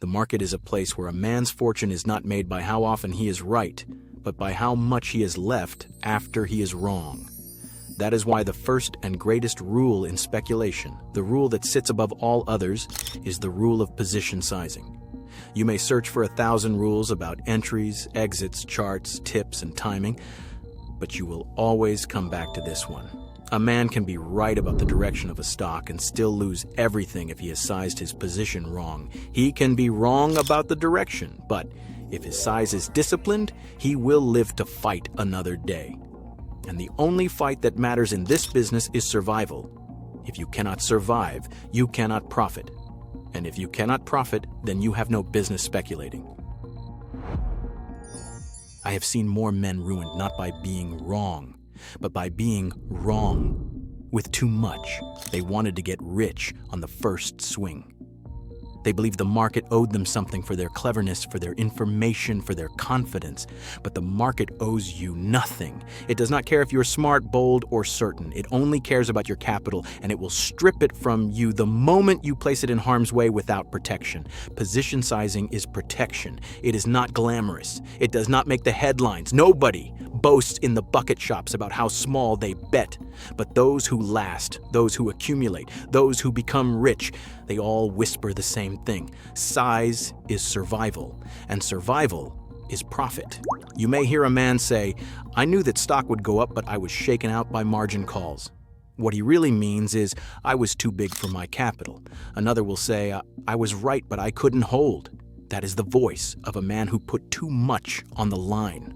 The market is a place where a man's fortune is not made by how often he is right, but by how much he is left after he is wrong. That is why the first and greatest rule in speculation, the rule that sits above all others, is the rule of position sizing. You may search for 1,000 rules about entries, exits, charts, tips, and timing, but you will always come back to this one. A man can be right about the direction of a stock and still lose everything if he has sized his position wrong. He can be wrong about the direction, but if his size is disciplined, he will live to fight another day. And the only fight that matters in this business is survival. If you cannot survive, you cannot profit. And if you cannot profit, then you have no business speculating. I have seen more men ruined not by being wrong, but by being wrong. With too much, they wanted to get rich on the first swing. They believed the market owed them something for their cleverness, for their information, for their confidence. But the market owes you nothing. It does not care if you're smart, bold, or certain. It only cares about your capital, and it will strip it from you the moment you place it in harm's way without protection. Position sizing is protection. It is not glamorous. It does not make the headlines. Nobody boasts in the bucket shops about how small they bet. But those who last, those who accumulate, those who become rich, they all whisper the same thing. Size is survival, and survival is profit. You may hear a man say, "I knew that stock would go up, but I was shaken out by margin calls." What he really means is, "I was too big for my capital." Another will say, "I was right, but I couldn't hold." That is the voice of a man who put too much on the line.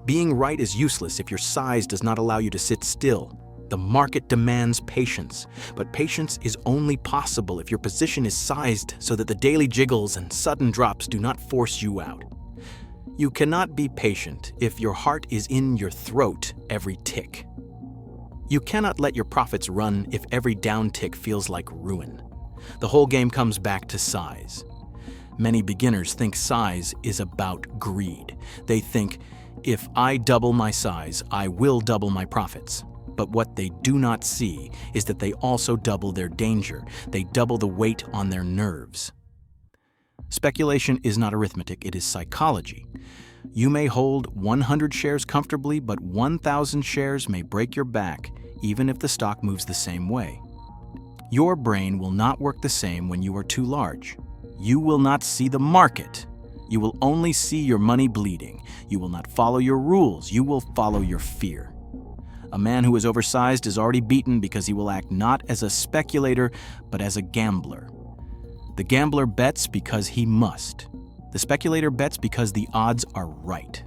Being right is useless if your size does not allow you to sit still. The market demands patience, but patience is only possible if your position is sized so that the daily jiggles and sudden drops do not force you out. You cannot be patient if your heart is in your throat every tick. You cannot let your profits run if every down tick feels like ruin. The whole game comes back to size. Many beginners think size is about greed. They think, if I double my size, I will double my profits. But what they do not see is that they also double their danger. They double the weight on their nerves. Speculation is not arithmetic, it is psychology. You may hold 100 shares comfortably, but 1,000 shares may break your back, even if the stock moves the same way. Your brain will not work the same when you are too large. You will not see the market. You will only see your money bleeding. You will not follow your rules. You will follow your fear. A man who is oversized is already beaten because he will act not as a speculator, but as a gambler. The gambler bets because he must. The speculator bets because the odds are right.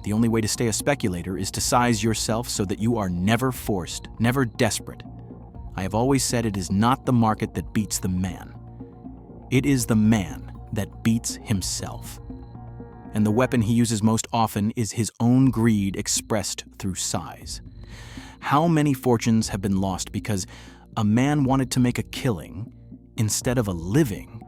The only way to stay a speculator is to size yourself so that you are never forced, never desperate. I have always said it is not the market that beats the man. It is the man that beats himself. And the weapon he uses most often is his own greed expressed through size. How many fortunes have been lost because a man wanted to make a killing instead of a living?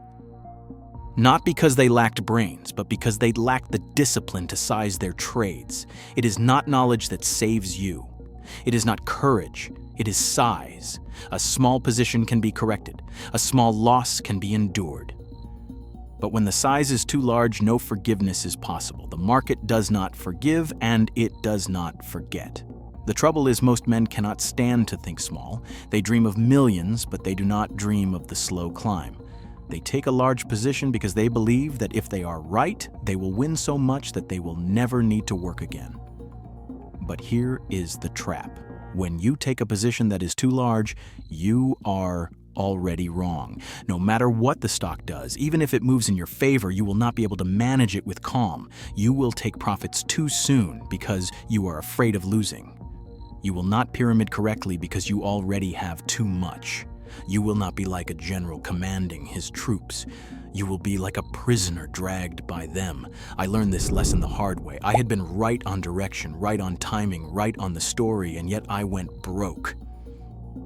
Not because they lacked brains, but because they lacked the discipline to size their trades. It is not knowledge that saves you. It is not courage. It is size. A small position can be corrected. A small loss can be endured. But when the size is too large, no forgiveness is possible. The market does not forgive, and it does not forget. The trouble is most men cannot stand to think small. They dream of millions, but they do not dream of the slow climb. They take a large position because they believe that if they are right, they will win so much that they will never need to work again. But here is the trap. When you take a position that is too large, you are already wrong. No matter what the stock does, even if it moves in your favor, you will not be able to manage it with calm. You will take profits too soon because you are afraid of losing. You will not pyramid correctly because you already have too much. You will not be like a general commanding his troops. You will be like a prisoner dragged by them. I learned this lesson the hard way. I had been right on direction, right on timing, right on the story, and yet I went broke.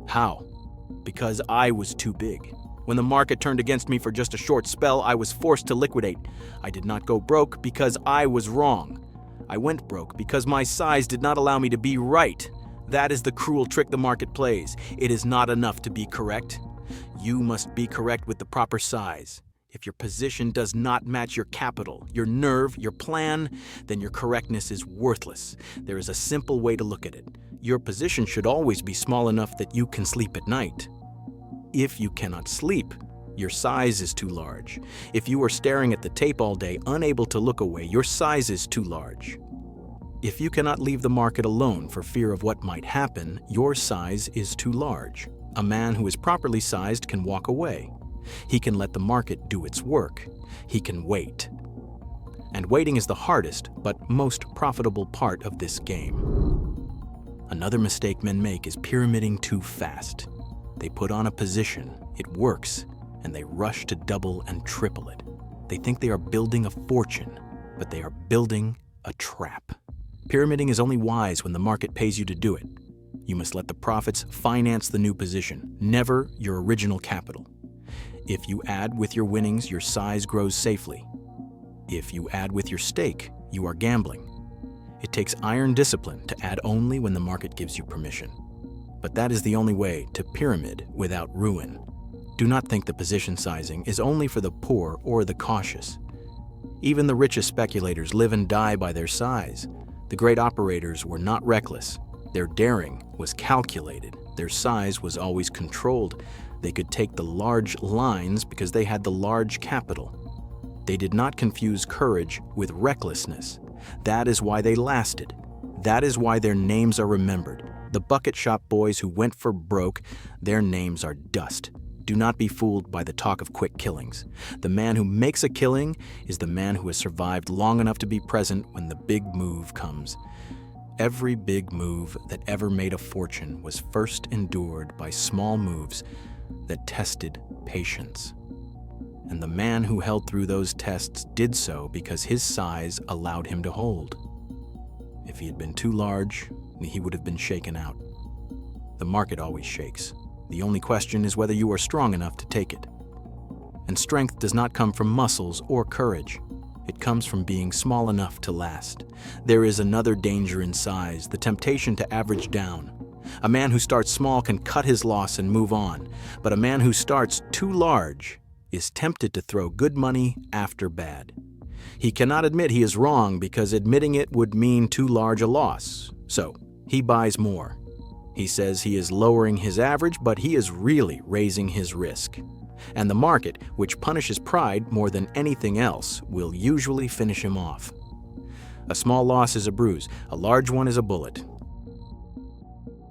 How? Because I was too big. When the market turned against me for just a short spell, I was forced to liquidate. I did not go broke because I was wrong. I went broke because my size did not allow me to be right. That is the cruel trick the market plays. It is not enough to be correct. You must be correct with the proper size. If your position does not match your capital, your nerve, your plan, then your correctness is worthless. There is a simple way to look at it. Your position should always be small enough that you can sleep at night. If you cannot sleep, your size is too large. If you are staring at the tape all day, unable to look away, your size is too large. If you cannot leave the market alone for fear of what might happen, your size is too large. A man who is properly sized can walk away. He can let the market do its work. He can wait. And waiting is the hardest but most profitable part of this game. Another mistake men make is pyramiding too fast. They put on a position, it works, and they rush to double and triple it. They think they are building a fortune, but they are building a trap. Pyramiding is only wise when the market pays you to do it. You must let the profits finance the new position, never your original capital. If you add with your winnings, your size grows safely. If you add with your stake, you are gambling. It takes iron discipline to add only when the market gives you permission. But that is the only way to pyramid without ruin. Do not think the position sizing is only for the poor or the cautious. Even the richest speculators live and die by their size. The great operators were not reckless. Their daring was calculated. Their size was always controlled. They could take the large lines because they had the large capital. They did not confuse courage with recklessness. That is why they lasted. That is why their names are remembered. The bucket shop boys who went for broke, their names are dust. Do not be fooled by the talk of quick killings. The man who makes a killing is the man who has survived long enough to be present when the big move comes. Every big move that ever made a fortune was first endured by small moves that tested patience. And the man who held through those tests did so because his size allowed him to hold. If he had been too large, he would have been shaken out. The market always shakes. The only question is whether you are strong enough to take it. And strength does not come from muscles or courage. It comes from being small enough to last. There is another danger in size, the temptation to average down. A man who starts small can cut his loss and move on, but a man who starts too large is tempted to throw good money after bad. He cannot admit he is wrong because admitting it would mean too large a loss. So, he buys more. He says he is lowering his average, but he is really raising his risk. And the market, which punishes pride more than anything else, will usually finish him off. A small loss is a bruise, a large one is a bullet.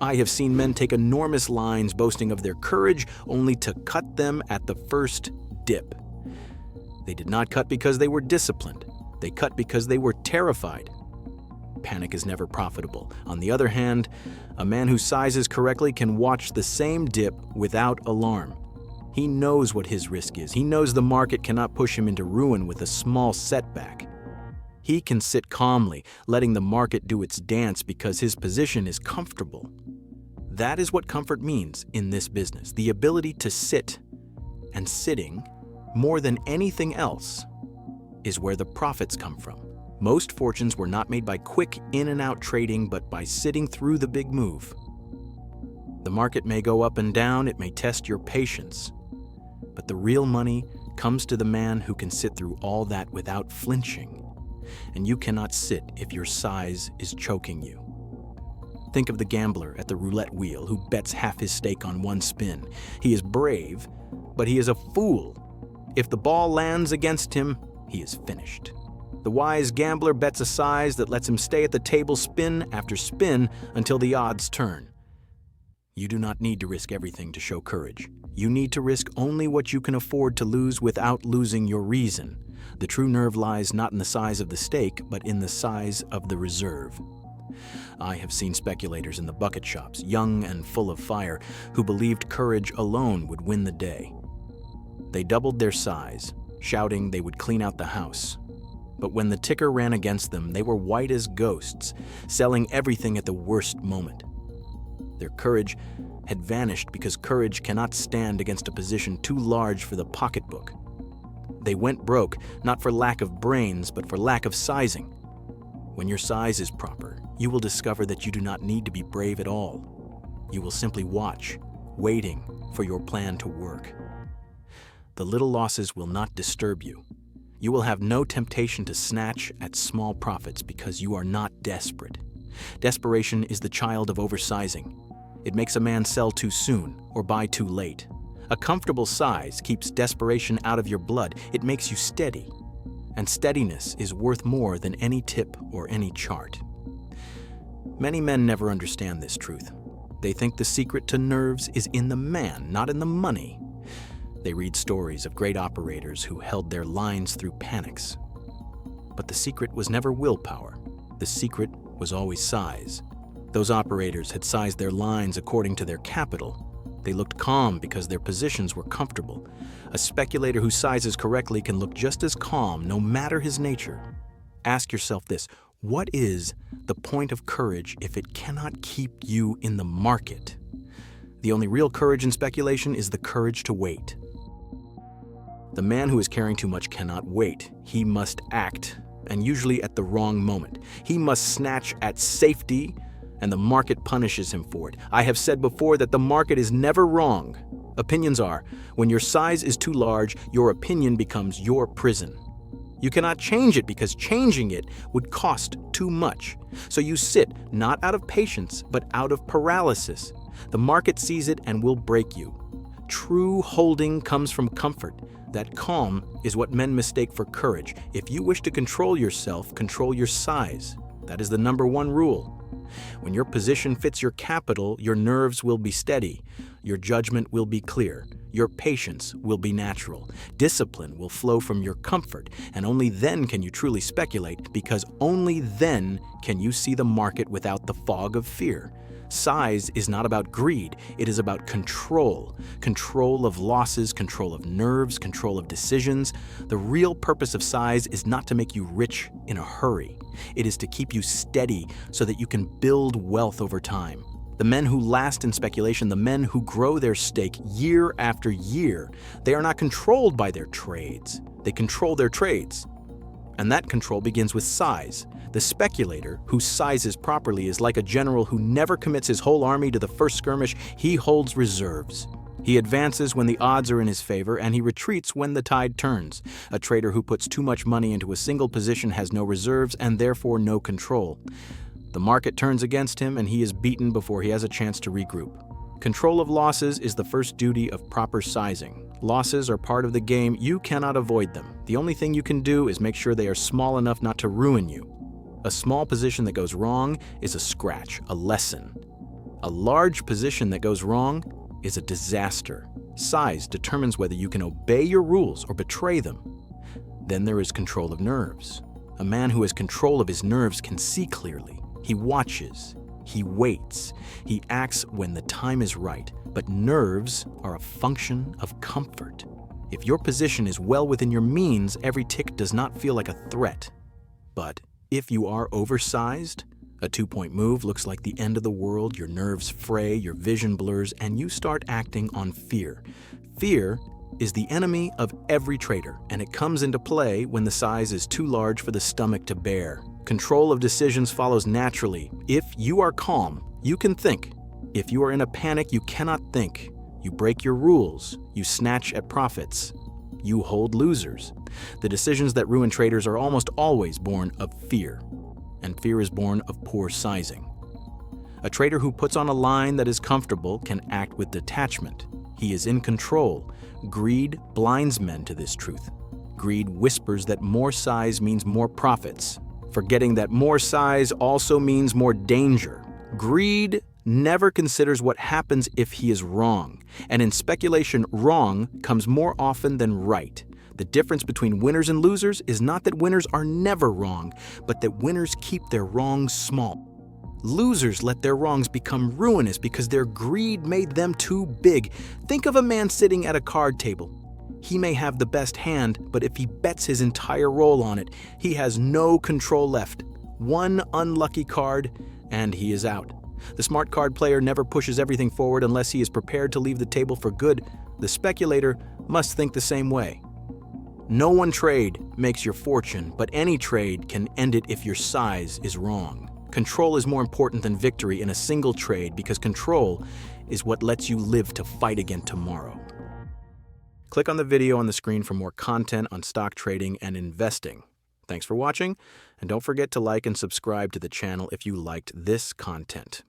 I have seen men take enormous lines boasting of their courage only to cut them at the first dip. They did not cut because they were disciplined. They cut because they were terrified. Panic is never profitable. On the other hand, a man who sizes correctly can watch the same dip without alarm. He knows what his risk is. He knows the market cannot push him into ruin with a small setback. He can sit calmly, letting the market do its dance because his position is comfortable. That is what comfort means in this business, the ability to sit. And sitting, more than anything else, is where the profits come from. Most fortunes were not made by quick in and out trading, but by sitting through the big move. The market may go up and down, it may test your patience, but the real money comes to the man who can sit through all that without flinching. And you cannot sit if your size is choking you. Think of the gambler at the roulette wheel who bets half his stake on one spin. He is brave, but he is a fool. If the ball lands against him, he is finished. The wise gambler bets a size that lets him stay at the table spin after spin until the odds turn. You do not need to risk everything to show courage. You need to risk only what you can afford to lose without losing your reason. The true nerve lies not in the size of the stake, but in the size of the reserve. I have seen speculators in the bucket shops, young and full of fire, who believed courage alone would win the day. They doubled their size, shouting they would clean out the house. But when the ticker ran against them, they were white as ghosts, selling everything at the worst moment. Their courage had vanished because courage cannot stand against a position too large for the pocketbook. They went broke, not for lack of brains, but for lack of sizing. When your size is proper, you will discover that you do not need to be brave at all. You will simply watch, waiting for your plan to work. The little losses will not disturb you. You will have no temptation to snatch at small profits because you are not desperate. Desperation is the child of oversizing. It makes a man sell too soon or buy too late. A comfortable size keeps desperation out of your blood. It makes you steady. And steadiness is worth more than any tip or any chart. Many men never understand this truth. They think the secret to nerves is in the man, not in the money. They read stories of great operators who held their lines through panics. But the secret was never willpower. The secret was always size. Those operators had sized their lines according to their capital. They looked calm because their positions were comfortable. A speculator who sizes correctly can look just as calm no matter his nature. Ask yourself this: what is the point of courage if it cannot keep you in the market? The only real courage in speculation is the courage to wait. The man who is carrying too much cannot wait. He must act, and usually at the wrong moment. He must snatch at safety, and the market punishes him for it. I have said before that the market is never wrong. Opinions are. When your size is too large, your opinion becomes your prison. You cannot change it because changing it would cost too much. So you sit, not out of patience, but out of paralysis. The market sees it and will break you. True holding comes from comfort. That calm is what men mistake for courage. If you wish to control yourself, control your size. That is the number one rule. When your position fits your capital, your nerves will be steady. Your judgment will be clear. Your patience will be natural. Discipline will flow from your comfort, and only then can you truly speculate, because only then can you see the market without the fog of fear. Size is not about greed, it is about control. Control of losses, control of nerves, control of decisions. The real purpose of size is not to make you rich in a hurry. It is to keep you steady so that you can build wealth over time. The men who last in speculation, the men who grow their stake year after year, they are not controlled by their trades. They control their trades. And that control begins with size. The speculator who sizes properly is like a general who never commits his whole army to the first skirmish. He holds reserves. He advances when the odds are in his favor, and he retreats when the tide turns. A trader who puts too much money into a single position has no reserves and therefore no control. The market turns against him and he is beaten before he has a chance to regroup. Control of losses is the first duty of proper sizing. Losses are part of the game. You cannot avoid them. The only thing you can do is make sure they are small enough not to ruin you. A small position that goes wrong is a scratch, a lesson. A large position that goes wrong is a disaster. Size determines whether you can obey your rules or betray them. Then there is control of nerves. A man who has control of his nerves can see clearly. He watches. He waits. He acts when the time is right. But nerves are a function of comfort. If your position is well within your means, every tick does not feel like a threat. But if you are oversized, a 2-point move looks like the end of the world, your nerves fray, your vision blurs, and you start acting on fear. Fear is the enemy of every trader, and it comes into play when the size is too large for the stomach to bear. Control of decisions follows naturally. If you are calm, you can think. If you are in a panic, you cannot think. You break your rules. You snatch at profits. You hold losers. The decisions that ruin traders are almost always born of fear, and fear is born of poor sizing. A trader who puts on a line that is comfortable can act with detachment. He is in control. Greed blinds men to this truth. Greed whispers that more size means more profits, forgetting that more size also means more danger. Greed never considers what happens if he is wrong, and in speculation, wrong comes more often than right. The difference between winners and losers is not that winners are never wrong, but that winners keep their wrongs small. Losers let their wrongs become ruinous because their greed made them too big. Think of a man sitting at a card table. He may have the best hand, but if he bets his entire roll on it, he has no control left. One unlucky card, and he is out. The smart card player never pushes everything forward unless he is prepared to leave the table for good. The speculator must think the same way. No one trade makes your fortune, but any trade can end it if your size is wrong. Control is more important than victory in a single trade because control is what lets you live to fight again tomorrow. Click on the video on the screen for more content on stock trading and investing. Thanks for watching, and don't forget to like and subscribe to the channel if you liked this content.